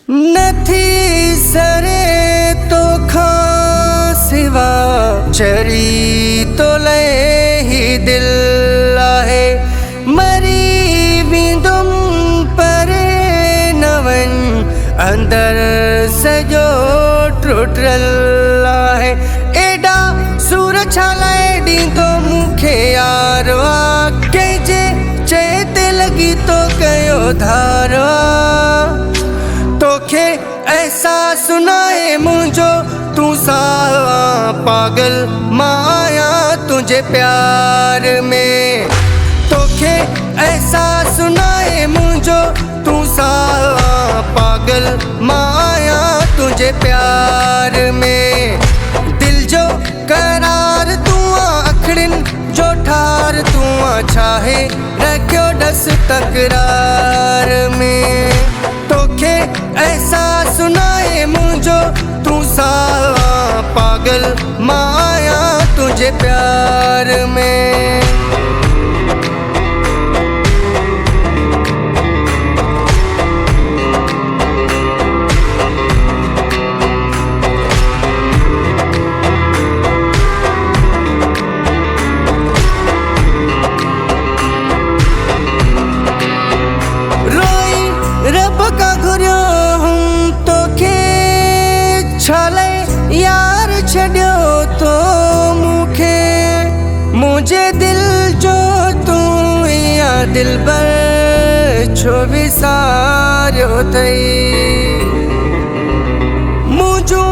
नथी सरे तो खासिवा चरी तो ले ही दिल आहे मरी बिंदुम परे नवन अंदर सजो टुटल आहे एडा सूर छालाए डी तो मुखे यारवा केजे चेते लगी तो कयो धारवा तोखे एहसास सुनाए मुझो तू सा पागल माया तुझे प्यार में तोखे एहसास सुनाए मुझो तू सा पागल माया तुझे प्यार में दिल जो करार तू अखड़िन जो ठार तू छाहे रखियो डस तकरार में तोखे एहसास सुनाए मुझो तू सा पागल माया तुझे प्यार में। रब का घुरियो हूँ तोखे छले यार छड़ियो तो मुखे मुझे दिल जो तू या दिल बर छो विसारियो थई मुझो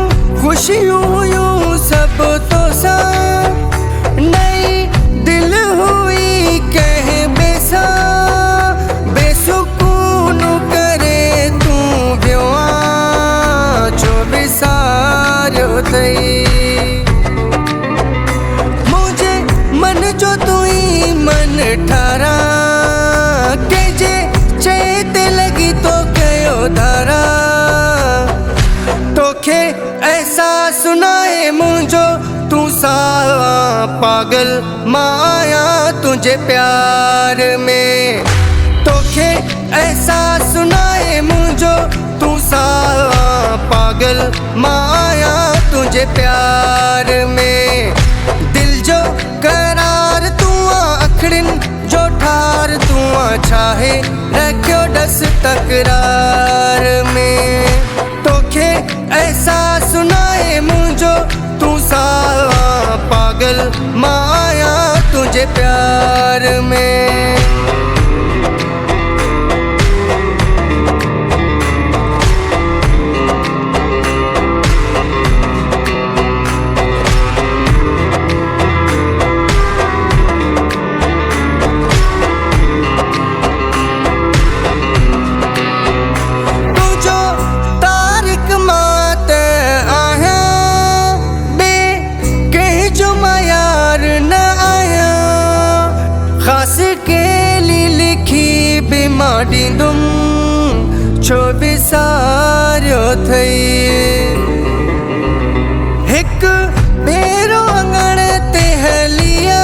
खुशियों हुयूं सब तो सा नई दिल हुई कह बेसा बेसुकून करे तू ब्योआ छो विसारियो थई मुझे मन जो तू ही मन ठारा केजे चेते लगी तो कयो धारा तोखे एहसास सुनाए मुझो तू सा पागल माया तुझे प्यार में तोखे एहसास सुनाए मुझो तू सा पागल माया तुझे प्यार में दिल जो करार तू अखड़िन जो ठार तू छाहे रखियो डस तकरार में तोखे एहसास सुनाए मुझो तू सा पागल माया तुझे प्यार में। खास के लिए लिखी बीमारी तुम छो विसारियो थई हिक भेरो अंगण ते हलिया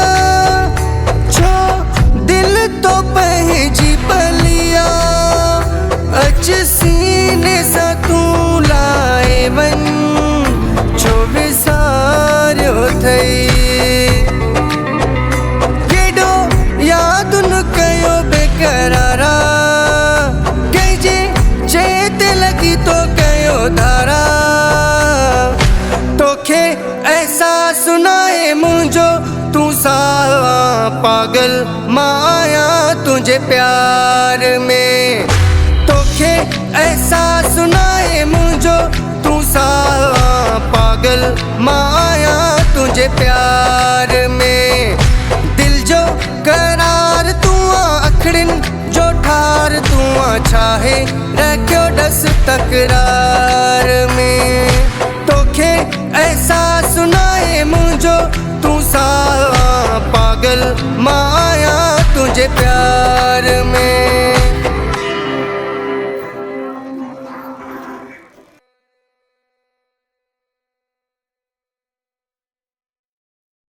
छो दिल तो पहजी पलिया अच सीने सा तू लाए वन छो विसारियो थई कयो बेकरारा केजे चेते लगी तो कयो धारा तोखे एहसास सुनाए मुझो तू सा पागल माया तुझे प्यार में तोखे एहसास सुनाए मुझो तू सा पागल माया तुझे प्यार में दिल जो करार तू अखड़िन जो ठार तू छाहे रखियो डस तकरार में तोखे एहसास सुनाए मुझो तू सा पागल माया तुझे प्यार में।